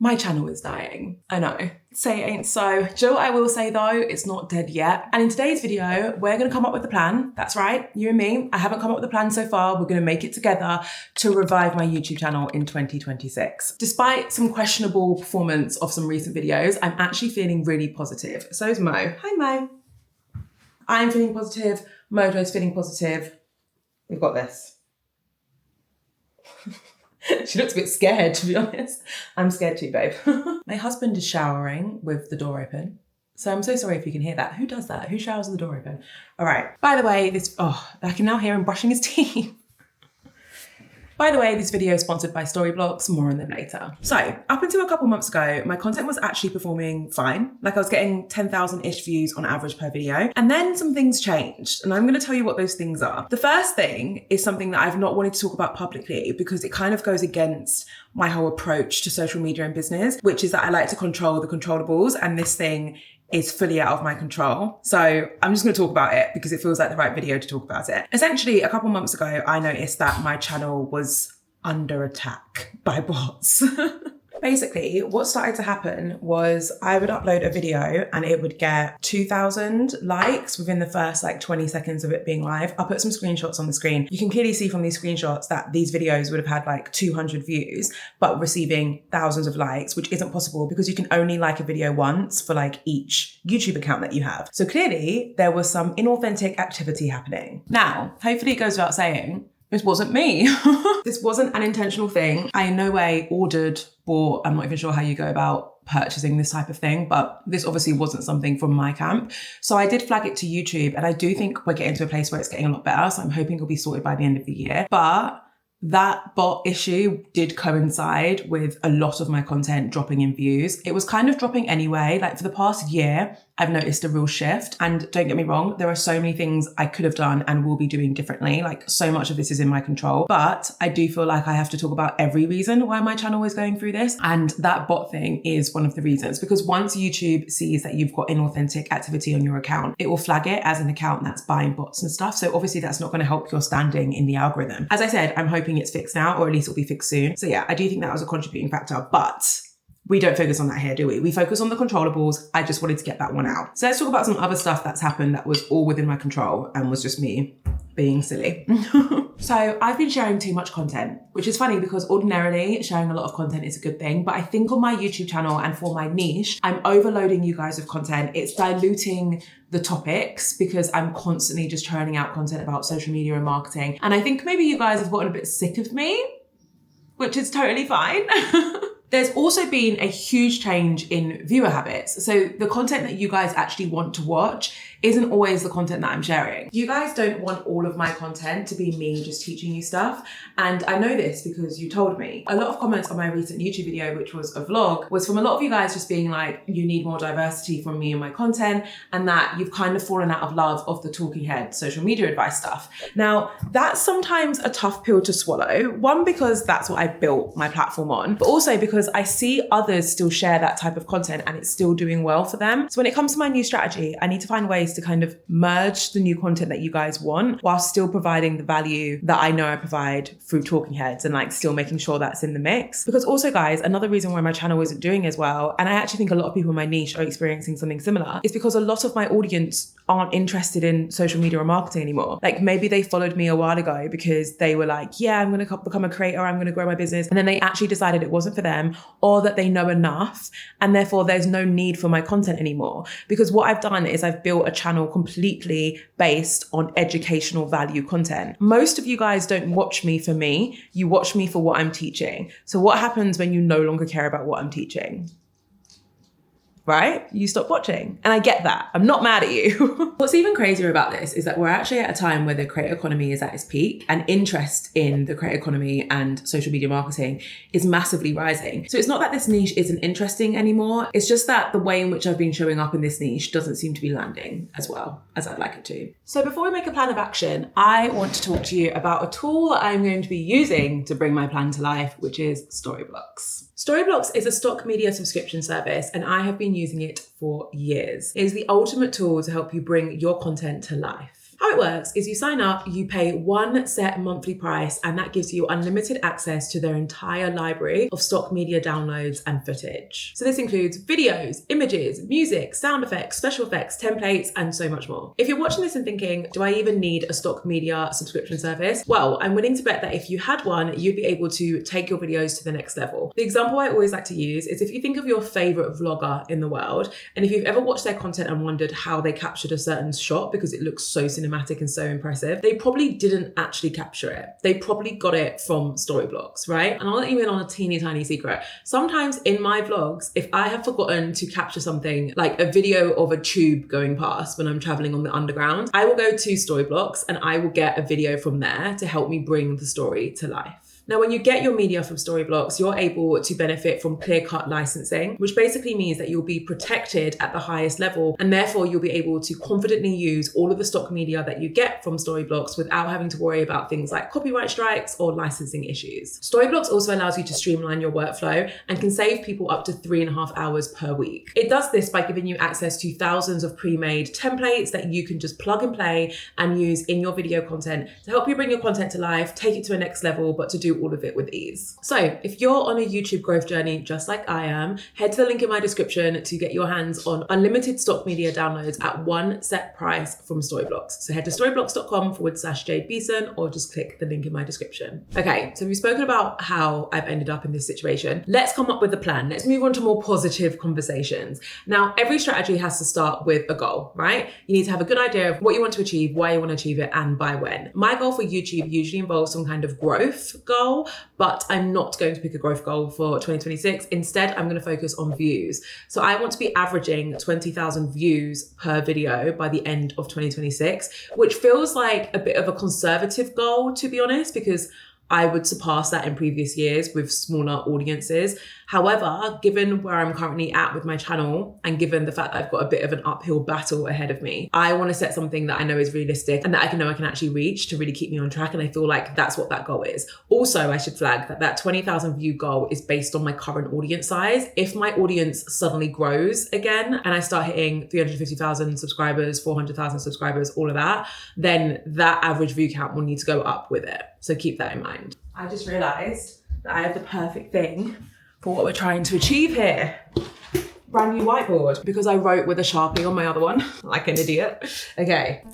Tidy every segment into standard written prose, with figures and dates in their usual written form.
My channel is dying. I know. Say it ain't so. Do you know what I will say though? It's not dead yet. And in today's video, we're gonna come up with a plan. That's right, you and me. I haven't come up with a plan so far. We're gonna make it together to revive my YouTube channel in 2026. Despite some questionable performance of some recent videos, I'm actually feeling really positive. So is Mo. Hi Mo. I'm feeling positive. Mojo's feeling positive. We've got this. She looks a bit scared, to be honest. I'm scared too, babe. My husband is showering with the door open. So I'm so sorry if you can hear that. Who does that? Who showers with the door open? All right. By the way, I can now hear him brushing his teeth. By the way, this video is sponsored by Storyblocks, more on them later. So, up until a couple months ago, my content was actually performing fine. Like I was getting 10,000-ish views on average per video. And then some things changed, and I'm gonna tell you what those things are. The first thing is something that I've not wanted to talk about publicly because it kind of goes against my whole approach to social media and business, which is that I like to control the controllables, and this thing is fully out of my control. So I'm just gonna talk about it because it feels like the right video to talk about it. Essentially, a couple months ago, I noticed that my channel was under attack by bots. Basically, what started to happen was I would upload a video and it would get 2,000 likes within the first 20 seconds of it being live. I'll put some screenshots on the screen. You can clearly see from these screenshots that these videos would have had 200 views, but receiving thousands of likes, which isn't possible because you can only like a video once for each YouTube account that you have. So clearly there was some inauthentic activity happening. Now, hopefully it goes without saying, this wasn't me. This wasn't an intentional thing. I in no way ordered, bought, I'm not even sure how you go about purchasing this type of thing, but this obviously wasn't something from my camp. So I did flag it to YouTube, and I do think we're getting to a place where it's getting a lot better. So I'm hoping it'll be sorted by the end of the year. But that bot issue did coincide with a lot of my content dropping in views. It was kind of dropping anyway. For the past year, I've noticed a real shift. And don't get me wrong, there are so many things I could have done and will be doing differently. So much of this is in my control. But I do feel like I have to talk about every reason why my channel is going through this. And that bot thing is one of the reasons. Because once YouTube sees that you've got inauthentic activity on your account, it will flag it as an account that's buying bots and stuff. So obviously that's not going to help your standing in the algorithm. As I said, I'm hoping it's fixed now, or at least it'll be fixed soon. So yeah, I do think that was a contributing factor. But we don't focus on that here, do we? We focus on the controllables. I just wanted to get that one out. So let's talk about some other stuff that's happened that was all within my control and was just me being silly. So I've been sharing too much content, which is funny because ordinarily sharing a lot of content is a good thing. But I think on my YouTube channel and for my niche, I'm overloading you guys with content. It's diluting the topics because I'm constantly just churning out content about social media and marketing. And I think maybe you guys have gotten a bit sick of me, which is totally fine. There's also been a huge change in viewer habits. So the content that you guys actually want to watch isn't always the content that I'm sharing. You guys don't want all of my content to be me just teaching you stuff. And I know this because you told me. A lot of comments on my recent YouTube video, which was a vlog, was from a lot of you guys just being like, you need more diversity from me and my content, and that you've kind of fallen out of love of the talking head social media advice stuff. Now, that's sometimes a tough pill to swallow. One, because that's what I built my platform on, but also because I see others still share that type of content and it's still doing well for them. So when it comes to my new strategy, I need to find ways to kind of merge the new content that you guys want while still providing the value that I know I provide through talking heads and still making sure that's in the mix. Because also guys, another reason why my channel isn't doing as well, and I actually think a lot of people in my niche are experiencing something similar, is because a lot of my audience aren't interested in social media or marketing anymore. Maybe they followed me a while ago because they were like, yeah, I'm going to become a creator, I'm going to grow my business. And then they actually decided it wasn't for them, or that they know enough and therefore there's no need for my content anymore. Because what I've done is I've built a channel completely based on educational value content. Most of you guys don't watch me for me, you watch me for what I'm teaching. So what happens when you no longer care about what I'm teaching? Right? You stop watching. And I get that. I'm not mad at you. What's even crazier about this is that we're actually at a time where the creator economy is at its peak and interest in the creator economy and social media marketing is massively rising. So it's not that this niche isn't interesting anymore. It's just that the way in which I've been showing up in this niche doesn't seem to be landing as well as I'd like it to. So before we make a plan of action, I want to talk to you about a tool that I'm going to be using to bring my plan to life, which is Storyblocks. Storyblocks is a stock media subscription service, and I have been using it for years. It is the ultimate tool to help you bring your content to life. How it works is you sign up, you pay one set monthly price, and that gives you unlimited access to their entire library of stock media downloads and footage. So this includes videos, images, music, sound effects, special effects, templates, and so much more. If you're watching this and thinking, do I even need a stock media subscription service? Well, I'm willing to bet that if you had one, you'd be able to take your videos to the next level. The example I always like to use is if you think of your favorite vlogger in the world, and if you've ever watched their content and wondered how they captured a certain shot because it looks so cinematic and so impressive, they probably didn't actually capture it. They probably got it from Storyblocks, right? And I'll let you in on a teeny tiny secret. Sometimes in my vlogs, if I have forgotten to capture something like a video of a tube going past when I'm traveling on the underground, I will go to Storyblocks and I will get a video from there to help me bring the story to life. Now, when you get your media from Storyblocks, you're able to benefit from clear-cut licensing, which basically means that you'll be protected at the highest level, and therefore you'll be able to confidently use all of the stock media that you get from Storyblocks without having to worry about things like copyright strikes or licensing issues. Storyblocks also allows you to streamline your workflow and can save people up to 3.5 hours per week. It does this by giving you access to thousands of pre-made templates that you can just plug and play and use in your video content to help you bring your content to life, take it to a next level, but to do all of it with ease. So if you're on a YouTube growth journey just like I am, head to the link in my description to get your hands on unlimited stock media downloads at one set price from Storyblocks. So head to storyblocks.com/Jade Beeson or just click the link in my description. Okay, so we've spoken about how I've ended up in this situation. Let's come up with a plan. Let's move on to more positive conversations. Now, every strategy has to start with a goal, right? You need to have a good idea of what you want to achieve, why you want to achieve it, and by when. My goal for YouTube usually involves some kind of growth goal, but I'm not going to pick a growth goal for 2026. Instead, I'm going to focus on views. So I want to be averaging 20,000 views per video by the end of 2026, which feels like a bit of a conservative goal, to be honest, because I would surpass that in previous years with smaller audiences. However, given where I'm currently at with my channel and given the fact that I've got a bit of an uphill battle ahead of me, I want to set something that I know is realistic and that I can actually reach to really keep me on track. And I feel like that's what that goal is. Also, I should flag that that 20,000 view goal is based on my current audience size. If my audience suddenly grows again and I start hitting 350,000 subscribers, 400,000 subscribers, all of that, then that average view count will need to go up with it. So keep that in mind. I just realized that I have the perfect thing for what we're trying to achieve here. Brand new whiteboard, because I wrote with a Sharpie on my other one, like an idiot. Okay.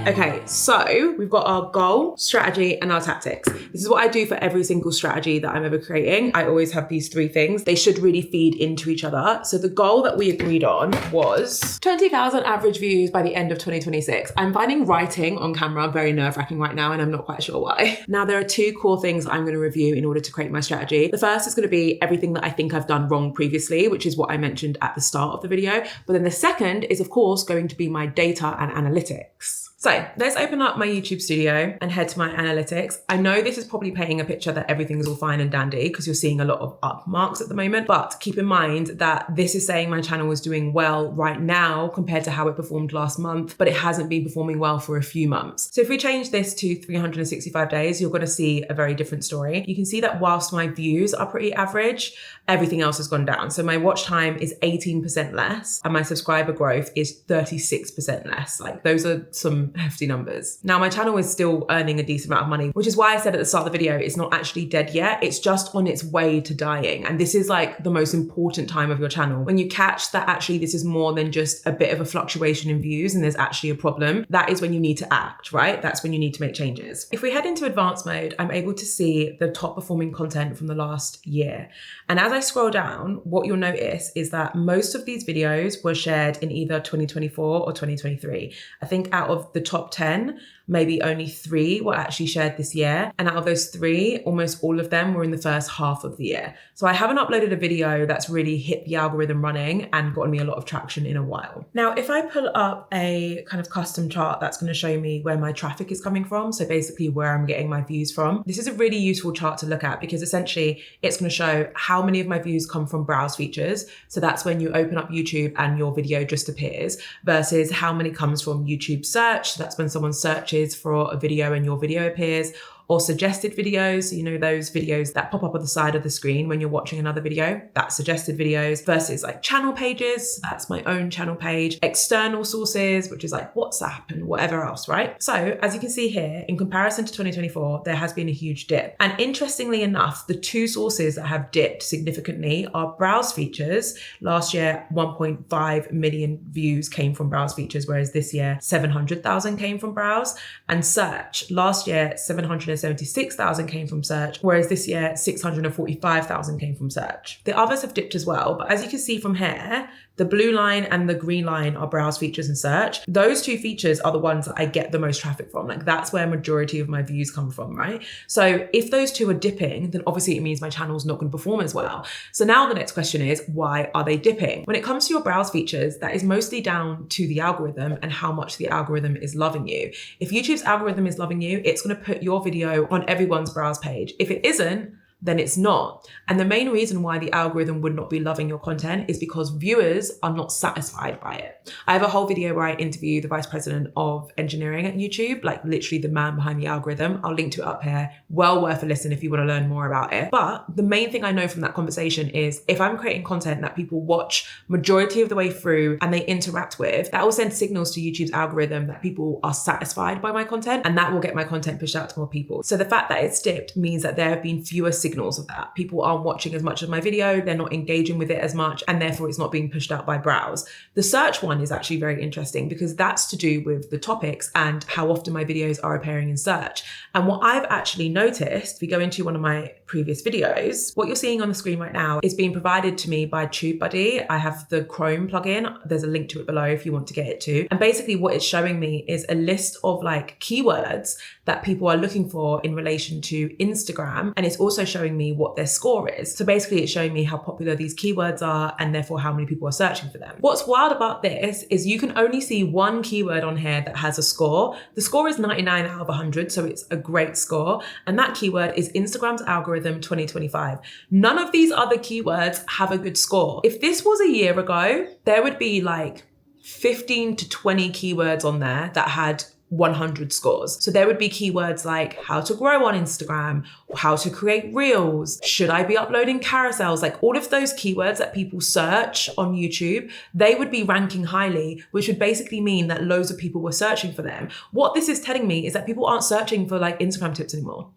Okay, so we've got our goal, strategy, and our tactics. This is what I do for every single strategy that I'm ever creating. I always have these three things. They should really feed into each other. So the goal that we agreed on was 20,000 average views by the end of 2026. I'm finding writing on camera very nerve-wracking right now, and I'm not quite sure why. Now, there are two core things I'm going to review in order to create my strategy. The first is going to be everything that I think I've done wrong previously, which is what I mentioned at the start of the video. But then the second is, of course, going to be my data and analytics. So let's open up my YouTube studio and head to my analytics. I know this is probably painting a picture that everything's all fine and dandy because you're seeing a lot of up marks at the moment, but keep in mind that this is saying my channel is doing well right now compared to how it performed last month, but it hasn't been performing well for a few months. So if we change this to 365 days, you're going to see a very different story. You can see that whilst my views are pretty average, everything else has gone down. So my watch time is 18% less and my subscriber growth is 36% less. Like those are some hefty numbers. Now my channel is still earning a decent amount of money, which is why I said at the start of the video, it's not actually dead yet. It's just on its way to dying. And this is like the most important time of your channel. When you catch that actually this is more than just a bit of a fluctuation in views and there's actually a problem, that is when you need to act, right? That's when you need to make changes. If we head into advanced mode, I'm able to see the top performing content from the last year. And as I scroll down, what you'll notice is that most of these videos were shared in either 2024 or 2023. I think out of the top 10, maybe only 3 were actually shared this year. And out of those 3, almost all of them were in the first half of the year. So I haven't uploaded a video that's really hit the algorithm running and gotten me a lot of traction in a while. Now, if I pull up a kind of custom chart that's going to show me where my traffic is coming from, so basically where I'm getting my views from, this is a really useful chart to look at because essentially it's going to show how many of my views come from browse features. So that's when you open up YouTube and your video just appears, versus how many comes from YouTube search. So that's when someone searches for a video and your video appears, or suggested videos. So, you know, those videos that pop up on the side of the screen when you're watching another video, that's suggested videos, versus like channel pages. That's my own channel page, external sources, which is like WhatsApp and whatever else, right? So as you can see here, in comparison to 2024, there has been a huge dip. And interestingly enough, the two sources that have dipped significantly are browse features. Last year, 1.5 million views came from browse features, whereas this year, 700,000 came from browse. And search, last year, 776,000 came from search, whereas this year, 645,000 came from search. The others have dipped as well, but as you can see from here, the blue line and the green line are browse features and search. Those two features are the ones that I get the most traffic from. Like that's where a majority of my views come from, right? So if those two are dipping, then obviously it means my channel's not going to perform as well. So now the next question is, why are they dipping? When it comes to your browse features, that is mostly down to the algorithm and how much the algorithm is loving you. If YouTube's algorithm is loving you, it's going to put your video on everyone's browse page. If it isn't, then it's not. And the main reason why the algorithm would not be loving your content is because viewers are not satisfied by it. I have a whole video where I interview the vice president of engineering at YouTube, like literally the man behind the algorithm. I'll link to it up here. Well worth a listen if you want to learn more about it. But the main thing I know from that conversation is if I'm creating content that people watch majority of the way through and they interact with, that will send signals to YouTube's algorithm that people are satisfied by my content, and that will get my content pushed out to more people. So the fact that it's dipped means that there have been fewer signals of that. People aren't watching as much of my video, they're not engaging with it as much, and therefore it's not being pushed out by browse. The search one is actually very interesting because that's to do with the topics and how often my videos are appearing in search. And what I've actually noticed, if we go into one of my previous videos, what you're seeing on the screen right now is being provided to me by TubeBuddy. I have the Chrome plugin. There's a link to it below if you want to get it too. And basically what it's showing me is a list of like keywords that people are looking for in relation to Instagram. And it's also showing me what their score is. So basically it's showing me how popular these keywords are and therefore how many people are searching for them. What's wild about this is you can only see one keyword on here that has a score. The score is 99 out of 100, so it's a great score. And that keyword is Instagram's algorithm 2025. None of these other keywords have a good score. If this was a year ago, there would be like 15 to 20 keywords on there that had 100 scores. So there would be keywords like how to grow on Instagram, or how to create reels, should I be uploading carousels, like all of those keywords that people search on YouTube, they would be ranking highly, which would basically mean that loads of people were searching for them. What this is telling me is that people aren't searching for like Instagram tips anymore.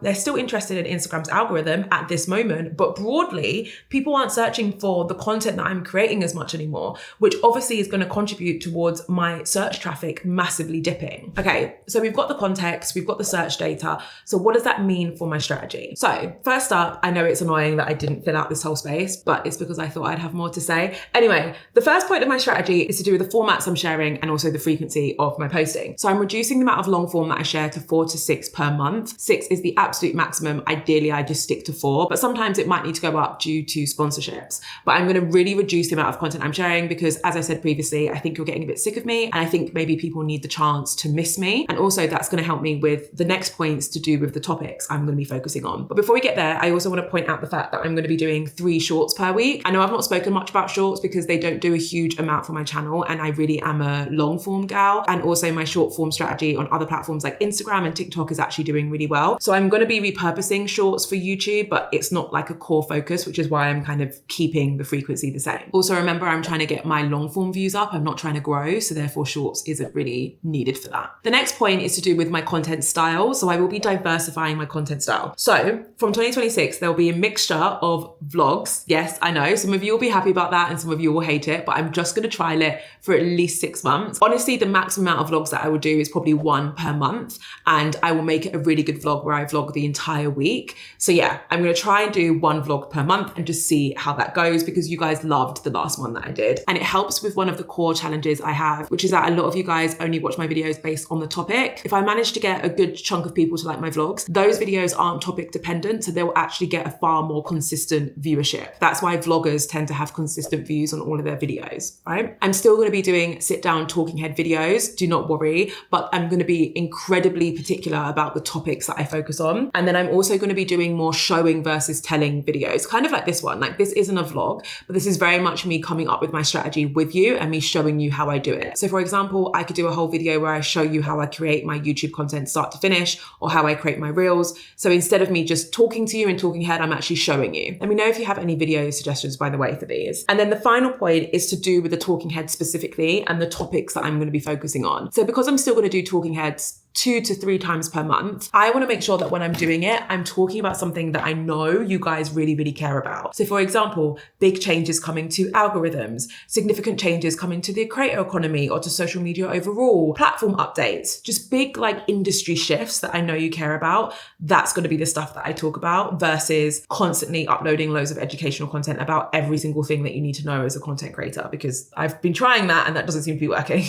They're still interested in Instagram's algorithm at this moment, but broadly, people aren't searching for the content that I'm creating as much anymore, which obviously is going to contribute towards my search traffic massively dipping. Okay, so we've got the context, we've got the search data. So what does that mean for my strategy? So first up, I know it's annoying that I didn't fill out this whole space, but it's because I thought I'd have more to say. Anyway, the first point of my strategy is to do with the formats I'm sharing and also the frequency of my posting. So I'm reducing the amount of long form that I share to 4 to 6 per month. 6 is the absolute maximum. Ideally, I just stick to 4, but sometimes it might need to go up due to sponsorships. But I'm going to really reduce the amount of content I'm sharing because, as I said previously, I think you're getting a bit sick of me, and I think maybe people need the chance to miss me. And also that's going to help me with the next points to do with the topics I'm going to be focusing on. But before we get there, I also want to point out the fact that I'm going to be doing 3 shorts per week. I know I've not spoken much about shorts because they don't do a huge amount for my channel, and I really am a long form gal. And also my short form strategy on other platforms like Instagram and TikTok is actually doing really well. So I'm going to be repurposing shorts for YouTube, but it's not like a core focus, which is why I'm kind of keeping the frequency the same. Also remember, I'm trying to get my long form views up. I'm not trying to grow, so therefore shorts isn't really needed for that. The next point is to do with my content style. So I will be diversifying my content style. So from 2026, there'll be a mixture of vlogs. Yes, I know some of you will be happy about that and some of you will hate it, but I'm just going to trial it for at least 6 months. Honestly, the maximum amount of vlogs that I will do is probably 1 per month, and I will make it a really good vlog where I vlog the entire week. So yeah, I'm going to try and do 1 vlog per month and just see how that goes, because you guys loved the last one that I did. And it helps with one of the core challenges I have, which is that a lot of you guys only watch my videos based on the topic. If I manage to get a good chunk of people to like my vlogs, those videos aren't topic dependent, so they will actually get a far more consistent viewership. That's why vloggers tend to have consistent views on all of their videos, right? I'm still going to be doing sit down talking head videos, do not worry, but I'm going to be incredibly particular about the topics that I focus on. on. And then I'm also going to be doing more showing versus telling videos, kind of like this one. Like this isn't a vlog, but this is very much me coming up with my strategy with you and me showing you how I do it. So for example, I could do a whole video where I show you how I create my YouTube content start to finish, or how I create my reels. So instead of me just talking to you and talking head, I'm actually showing you. Let me know if you have any video suggestions, by the way, for these. And then the final point is to do with the talking head specifically and the topics that I'm going to be focusing on. So because I'm still going to do talking heads 2 to 3 times per month, I want to make sure that when I'm doing it, I'm talking about something that I know you guys really, really care about. So for example, big changes coming to algorithms, significant changes coming to the creator economy or to social media overall, platform updates, just big like industry shifts that I know you care about. That's going to be the stuff that I talk about versus constantly uploading loads of educational content about every single thing that you need to know as a content creator, because I've been trying that and that doesn't seem to be working.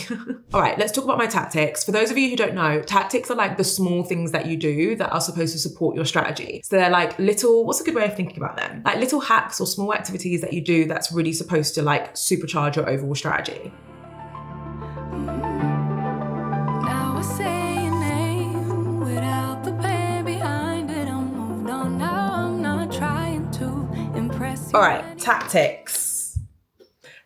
All right, let's talk about my tactics. For those of you who don't know, tactics are like the small things that you do that are supposed to support your strategy. So they're like little, what's a good way of thinking about them? Like little hacks or small activities that you do that's really supposed to like supercharge your overall strategy. Now I say your name without the pain behind it. I'm moved on now, I'm not trying to impress you. All right, tactics.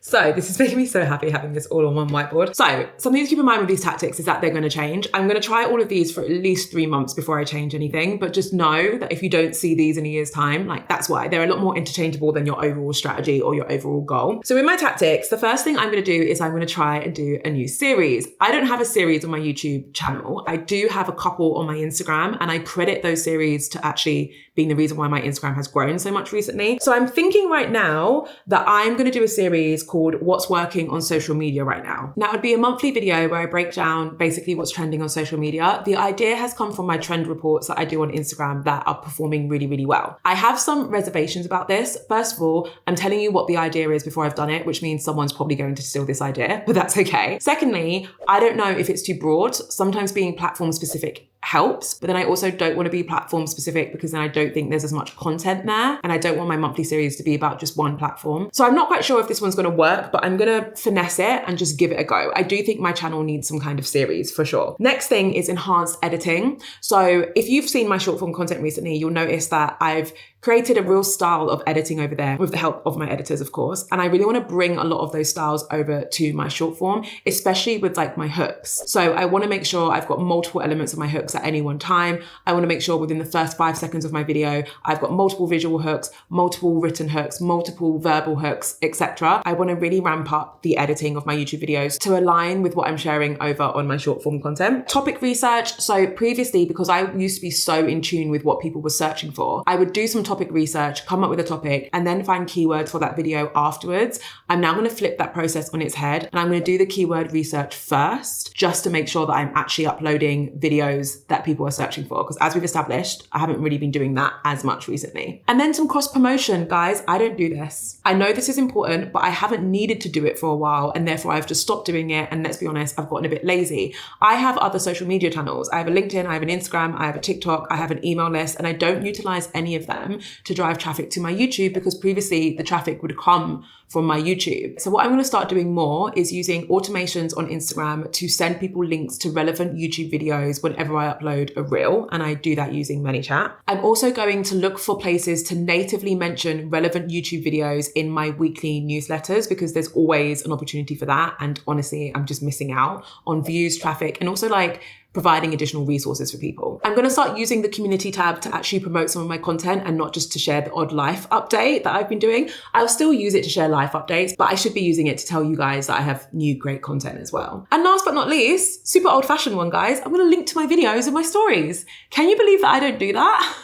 So this is making me so happy having this all on one whiteboard. So something to keep in mind with these tactics is that they're going to change. I'm going to try all of these for at least 3 months before I change anything, but just know that if you don't see these in a year's time, like that's why they're a lot more interchangeable than your overall strategy or your overall goal. So in my tactics, the first thing I'm going to do is I'm going to try and do a new series. I don't have a series on my YouTube channel. I do have a couple on my Instagram, and I credit those series to actually being the reason why my Instagram has grown so much recently. So I'm thinking right now that I'm going to do a series called What's Working on Social Media Right Now. Now, it would be a monthly video where I break down basically what's trending on social media. The idea has come from my trend reports that I do on Instagram that are performing really, really well. I have some reservations about this. First of all, I'm telling you what the idea is before I've done it, which means someone's probably going to steal this idea, but that's okay. Secondly, I don't know if it's too broad. Sometimes being platform specific helps, but then I also don't want to be platform specific because then I don't think there's as much content there, and I don't want my monthly series to be about just one platform. So I'm not quite sure if this one's going to work, but I'm going to finesse it and just give it a go. I do think my channel needs some kind of series for sure. Next thing is enhanced editing. So if you've seen my short form content recently, you'll notice that I've created a real style of editing over there with the help of my editors, of course. And I really want to bring a lot of those styles over to my short form, especially with like my hooks. So I want to make sure I've got multiple elements of my hooks at any one time. I want to make sure within the first 5 seconds of my video, I've got multiple visual hooks, multiple written hooks, multiple verbal hooks, etc. I want to really ramp up the editing of my YouTube videos to align with what I'm sharing over on my short form content. Topic research. So previously, because I used to be so in tune with what people were searching for, I would do some topic research, come up with a topic, and then find keywords for that video afterwards. I'm now going to flip that process on its head, and I'm going to do the keyword research first, just to make sure that I'm actually uploading videos that people are searching for. Because as we've established, I haven't really been doing that as much recently. And then some cross promotion. Guys, I don't do this. I know this is important, but I haven't needed to do it for a while, and therefore I've just stopped doing it. And let's be honest, I've gotten a bit lazy. I have other social media channels. I have a LinkedIn, I have an Instagram, I have a TikTok, I have an email list, and I don't utilize any of them to drive traffic to my YouTube, because previously the traffic would come from my YouTube. So what I'm going to start doing more is using automations on Instagram to send people links to relevant YouTube videos whenever I upload a reel, and I do that using ManyChat. I'm also going to look for places to natively mention relevant YouTube videos in my weekly newsletters, because there's always an opportunity for that, and honestly, I'm just missing out on views, traffic, and also like providing additional resources for people. I'm going to start using the community tab to actually promote some of my content and not just to share the odd life update that I've been doing. I'll still use it to share life updates, but I should be using it to tell you guys that I have new great content as well. And last but not least, super old fashioned one, guys, I'm going to link to my videos and my stories. Can you believe that I don't do that?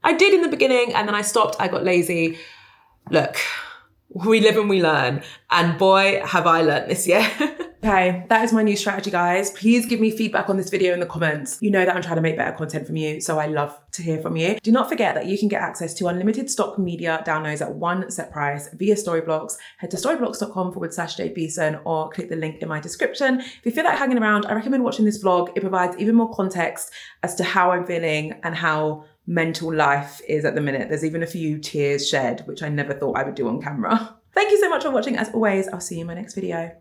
I did in the beginning and then I stopped, I got lazy. Look, we live and we learn, and boy, have I learned this year. Okay, that is my new strategy, guys. Please give me feedback on this video in the comments. You know that I'm trying to make better content from you, so I love to hear from you. Do not forget that you can get access to unlimited stock media downloads at one set price via Storyblocks. Head to storyblocks.com/JadeBeeson or click the link in my description. If you feel like hanging around, I recommend watching this vlog. It provides even more context as to how I'm feeling and how mental life is at the minute. There's even a few tears shed, which I never thought I would do on camera. Thank you so much for watching. As always, I'll see you in my next video.